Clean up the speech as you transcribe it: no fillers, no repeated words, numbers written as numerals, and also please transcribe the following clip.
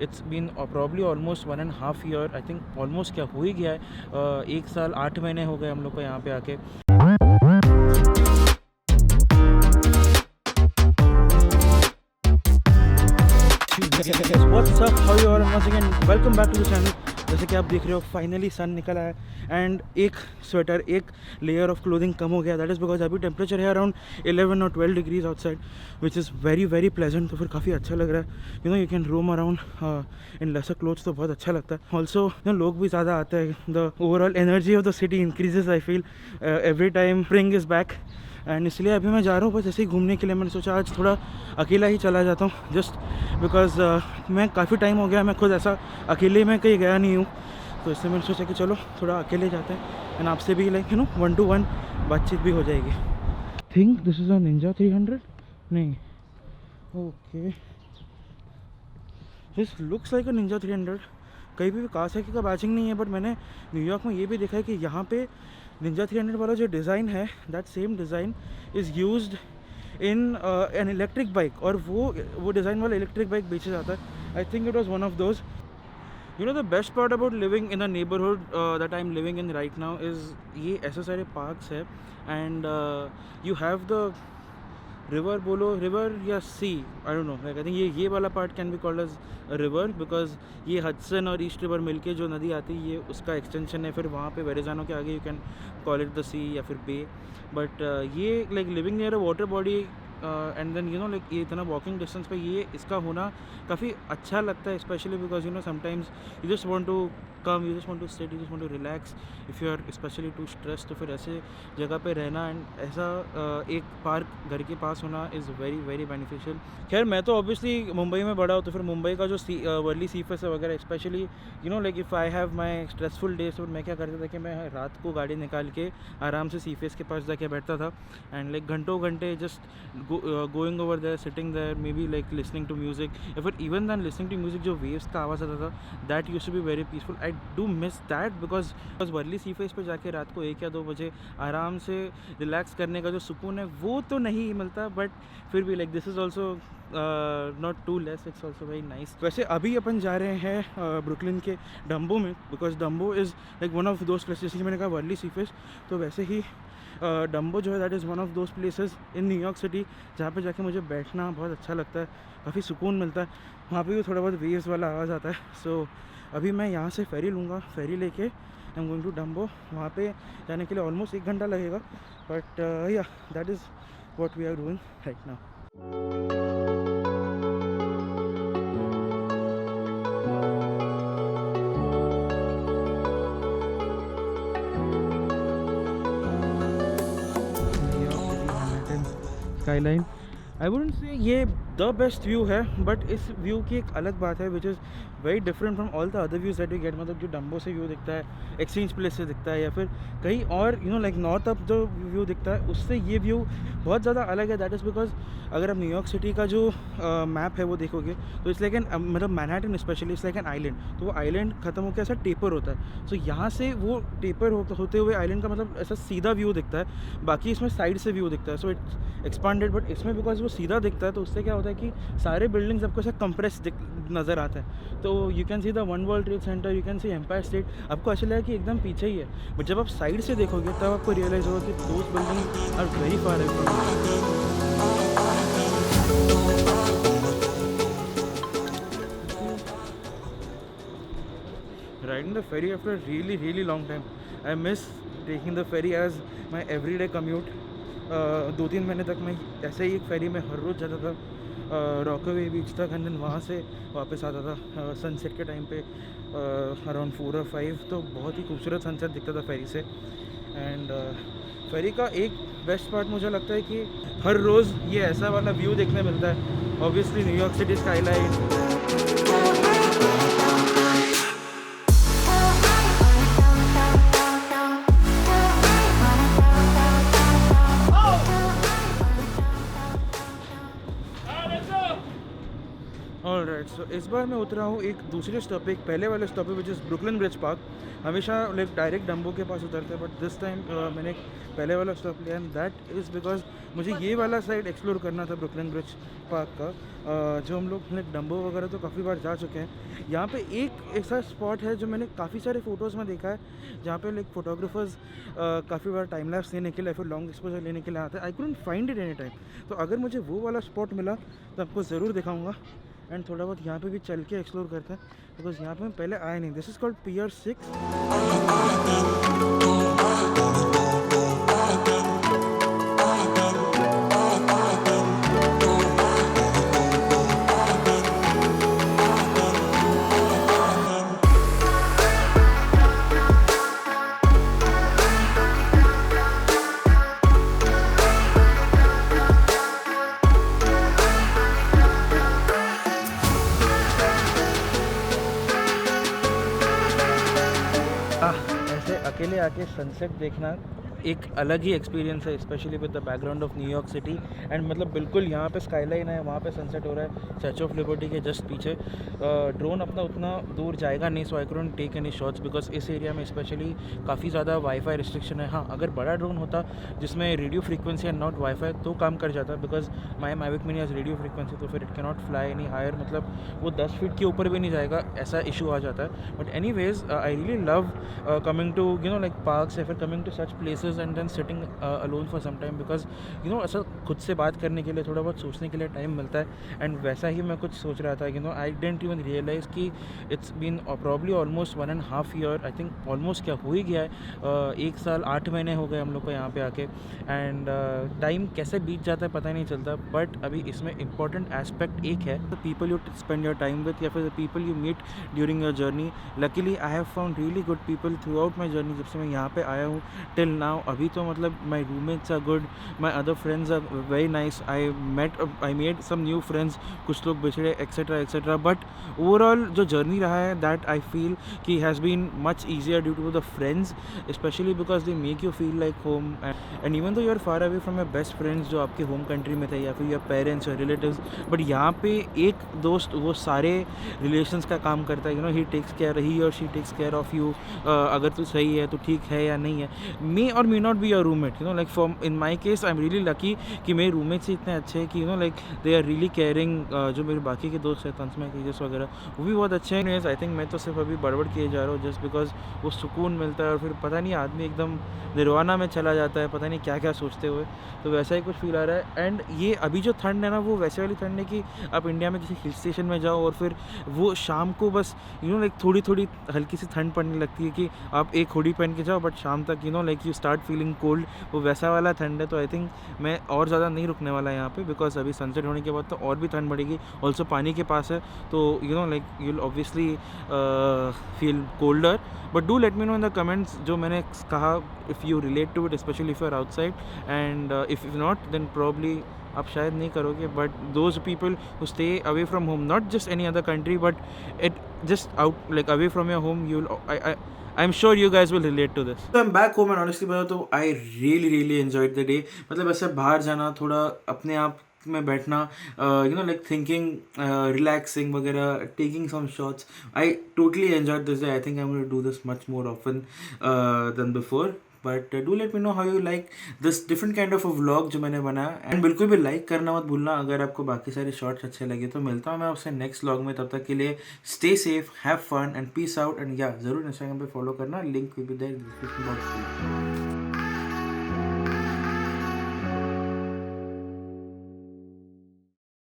It's been probably almost 1.5 year, I think almost क्या हो ही गया है, 1 साल 8 महीने हो गए हम लोग को यहाँ पे आके। What's up? How you are? Once again, welcome back to the channel. जैसे कि आप देख रहे हो फाइनली सन निकला है एंड एक स्वेटर, एक लेयर ऑफ क्लोथिंग कम हो गया। दैट इज़ बिकॉज अभी टेम्परेचर है अराउंड 11 और 12 degrees outside, which is very very pleasant. तो फिर काफ़ी अच्छा लग रहा है। You know you can roam around in laser clothes, तो बहुत अच्छा लगता है। ऑल्सो लोग भी ज़्यादा आते हैं, the overall energy of the city increases I feel every time spring is back. And इसलिए अभी मैं जा रहा हूँ बस ऐसे ही घूमने के लिए। मैंने सोचा आज थोड़ा अकेला ही चला जाता हूँ, जस्ट बिकॉज मैं काफ़ी टाइम हो गया मैं खुद ऐसा अकेले में कहीं गया नहीं हूँ। तो इसलिए मैंने सोचा कि चलो थोड़ा अकेले जाते हैं एंड आपसे भी लाइक 1 to 1 बातचीत भी हो जाएगी। Think this is a Ninja 300, नहीं, okay, this looks like a Ninja 300। कहीं भी कावासाकी का बैचिंग नहीं है, बट मैंने न्यूयॉर्क में ये भी देखा है कि यहाँ पे निंजा 300 वाला जो डिज़ाइन है, that same design is used in an electric bike, और वो डिज़ाइन वाला इलेक्ट्रिक बाइक बेचा जाता है। I think it was one of those. You know the best part about living in a neighborhood that I'm living in right now is ये ऐसे सारे parks है and you have the river, बोलो river या sea, I don't know, like I think ये वाला part can be called as a river because ये Hudson और ईस्ट रिवर मिलके जो नदी आती है ये उसका एक्सटेंशन है। फिर वहाँ पे वेरेजानो के आगे you can call it the sea या फिर bay, but ये like living near a water body and then like ये इतना वॉकिंग डिस्टेंस पे ये इसका होना काफ़ी अच्छा लगता है, specially because sometimes you just want to come, you just want to sit, you just want to relax if you are specially too stress. तो फिर ऐसे जगह पे रहना एंड ऐसा एक पार्क घर के पास होना इज़ वेरी वेरी बेनिफिशियल। खैर मैं तो ऑब्वियसली मुंबई में बड़ा हूँ, तो फिर मुंबई का जो वर्ली सी फेस है वगैरह, specially like if I have my stressful days, तो मैं क्या करता था कि मैं रात को गाड़ी निकाल के आराम से सी फेस के पास जाके बैठता था एंड लाइक घंटों घंटे just going over there, sitting there, maybe like listening to music, but even then listening to music जो waves का आवाज़ आता था, that used to be very peaceful. I do miss that because Worli sea face पे जाके रात को 1 या 2 बजे आराम से रिलैक्स करने का जो सुकून है वो तो नहीं मिलता, बट फिर भी like this is also not too less, it's also very nice. वैसे अभी अपन जा रहे हैं ब्रुकलिन के डम्बो में, because Dumbo is like one of those places. मैंने कहा वर्ली सी फेस, तो वैसे ही डम्बो जो है that is one of those places in New York city जहाँ पे जाके मुझे बैठना बहुत अच्छा लगता है, काफ़ी सुकून मिलता है। वहाँ पे भी थोड़ा बहुत वेव्स वाला आवाज़ आता है। सो अभी मैं यहाँ से फेरी लूँगा, फेरी लेके I am going to Dumbo. वहाँ पे जाने के लिए ऑलमोस्ट 1 घंटा लगेगा, but yeah that is what we are doing right now. Skyline I wouldn't say ये द बेस्ट व्यू है, बट इस व्यू की एक अलग बात है which is very different from all the other views that you get. मतलब जो डम्बो से व्यू दिखता है, एक्सचेंज प्लेस से दिखता है, या फिर कहीं और लाइक नॉर्थ अप जो व्यू दिखता है, उससे ये व्यू बहुत ज़्यादा अलग है। दैट इज़ बिकॉज अगर आप न्यूयॉर्क सिटी का जो मैप है वो देखोगे तो इट्स लाइक एन मतलब Manhattan specially it's like an island. तो वो आइलैंड खत्म होकर ऐसा टेपर होता है। सो यहाँ से वो टेपर होते हुए आइलैंड का मतलब ऐसा सीधा व्यू दिखता है, बाकी इसमें साइड से व्यू दिखता है। सो इट्स एक्सपांडेड, बट इसमें बिकॉज वो सीधा दिखता है तो उससे क्या होता है कि सारे बिल्डिंग्स आपको ऐसा कंप्रेस नज़र आता है। तो you can see the One World Trade Center, you can see Empire State, आपको ऐसा लगेगा कि एकदम पीछे ही है, बट जब आप साइड से देखोगे तब आपको रियलाइज़ होगा कि those building are very far away. Riding the ferry after a really really long time. I miss taking the ferry as my everyday commute. 2-3 महीने तक मैं ऐसे ही एक फेरी में हर रोज़ जाता था रॉकवे बीच तक, एंड देन वहाँ से वापस आता था सनसेट के टाइम पे अराउंड 4 और 5। तो बहुत ही खूबसूरत सनसेट दिखता था फेरी से। एंड फेरी का एक बेस्ट पार्ट मुझे लगता है कि हर रोज़ ये ऐसा वाला व्यू देखने मिलता है। Obviously New York city skyline, alright. So इस बार मैं उतरा हूँ एक दूसरे स्टॉप पे, एक पहले वाले स्टॉप पे which is Brooklyn bridge park. हमेशा लाइक डायरेक्ट डम्बो के पास उतरते हैं, बट दिस टाइम मैंने एक पहले वाला स्टॉप लिया, एंड दैट इज़ बिकॉज मुझे ये वाला साइड एक्सप्लोर करना था ब्रुकलिन ब्रिज पार्क का। जो हम लोग लाइक डम्बो वगैरह तो काफ़ी बार जा चुके हैं। यहाँ पे एक ऐसा स्पॉट है जो मैंने काफ़ी सारे फ़ोटोज़ में देखा है, जहाँ पे लाइक फ़ोटोग्राफर्स काफ़ी बार टाइम लैप्स लेने के लिए, फिर लॉन्ग एक्सपोजर लेने के लिए आते हैं। I couldn't find it any time. तो अगर मुझे वो वाला स्पॉट मिला तो आपको ज़रूर दिखाऊंगा, एंड थोड़ा बहुत यहाँ पे भी चल के एक्सप्लोर करते हैं, बिकॉज यहाँ पे मैं पहले आया नहीं। दिस इज़ कॉल्ड पियर 6। ऐसे अकेले आके सनसेट देखना एक अलग ही एक्सपीरियंस है, specially with the background of New York city. And मतलब बिल्कुल यहाँ पे स्काईलाइन है, वहाँ पे सनसेट हो रहा है स्टैचू ऑफ लिबर्टी के जस्ट पीछे। ड्रोन अपना उतना दूर जाएगा नहीं, so I couldn't take any shots because इस एरिया में स्पेशली काफ़ी ज़्यादा वाईफाई रिस्ट्रिक्शन है। हाँ, अगर बड़ा ड्रोन होता जिसमें radio frequency and not WiFi तो काम कर जाता, because my Mavic Mini has radio frequency, तो फिर it can not fly any higher, मतलब वो 10 फीट के ऊपर भी नहीं जाएगा, ऐसा इशू आ जाता है। But anyways I really love coming to like parks या फिर coming to such places and then sitting alone for some time, because ऐसा खुद से बात करने के लिए, थोड़ा बहुत सोचने के लिए टाइम मिलता है। एंड वैसा ही मैं कुछ सोच रहा था, आई डेंट इवन रियलाइज़ कि it's been probably almost 1.5 year, I think almost क्या हो ही गया है, 1 साल 8 महीने हो गए हम लोग को यहाँ पे आके। एंड टाइम कैसे बीत जाता है पता ही नहीं चलता। बट अभी इसमें इंपॉर्टेंट एस्पेक्ट एक है, the people you spend your time with या फिर the people you meet during your journey. Luckily I have found really good people throughout my journey, जब से मैं यहाँ पे आया हूँ टिल नाउ। अभी तो मतलब my roommates are good, my other friends are very nice, I made some new friends, कुछ लोग बिछड़े एक्सेट्रा एक्सेट्रा। बट ओवरऑल जो जर्नी रहा है दैट आई फील कि has been much easier due to the friends, specially because they make you feel like home. And even though you are far away from your best friends जो आपके home country में थे, या फिर your parents और relatives, but यहाँ पे एक दोस्त वो सारे रिलेशंस का काम करता है। ही टेक्स केयर, ही और she takes care of you. अगर तू सही है तो ठीक है या नहीं है, मे और may not be your roommate, like for in my case I am really lucky कि मेरे रूममेट्स ही इतने अच्छे हैं कि like they are really caring. जो मेरे बाकी के दोस्त हैं तंसमय तेजस वगैरह, वो भी बहुत अच्छे हैं। आई थिंक मैं तो सिर्फ अभी बड़बड़ किए जा रहा हूँ जस्ट बिकॉज वो सुकून मिलता है, और फिर पता नहीं आदमी एकदम निर्वाणा में चला जाता है, पता नहीं क्या क्या सोचते हुए। तो वैसा ही कुछ फील आ रहा है। एंड ये अभी जो ठंड है ना, वो वैसे वाली ठंड है कि आप इंडिया में किसी हिल स्टेशन में जाओ और फिर वो शाम को बस लाइक थोड़ी थोड़ी हल्की सी ठंड पड़ने लगती है कि आप एक हुडी पहन के जाओ, बट शाम तक like you start feeling cold, वो वैसा वाला ठंड है। तो आई थिंक मैं और ज़्यादा नहीं रुकने वाला यहाँ पे, बिकॉज अभी सनसेट होने के बाद तो और भी ठंड बढ़ेगी। ऑल्सो पानी के पास है, तो like you'll obviously feel colder. But do let me know in the comments जो मैंने कहा, if you relate to it, specially if you are outside, and if not then probably आप शायद नहीं करोगे। But those people who stay away from home, not just any other country but it just out like away from your home, you will I'm sure you guys will relate to this. So I'm back home and honestly बताओ तो I really enjoyed the day. मतलब ऐसे बाहर जाना, थोड़ा अपने आप में बैठना, like thinking, relaxing वगैरह, taking some shots. I totally enjoyed this day. I think I'm going to do this much more often than before. But do let me know how you like this different kind of a vlog जो मैंने बनाया, and बिल्कुल भी like करना मत भूलना अगर आपको बाकी सारे शॉर्ट्स अच्छे लगे। तो मिलता हूँ मैं आपसे नेक्स्ट व्लॉग में, तब तक के लिए stay safe, have fun and peace out. And yeah ज़रूर इंस्टाग्राम पे फॉलो करना, link will be there in the description box.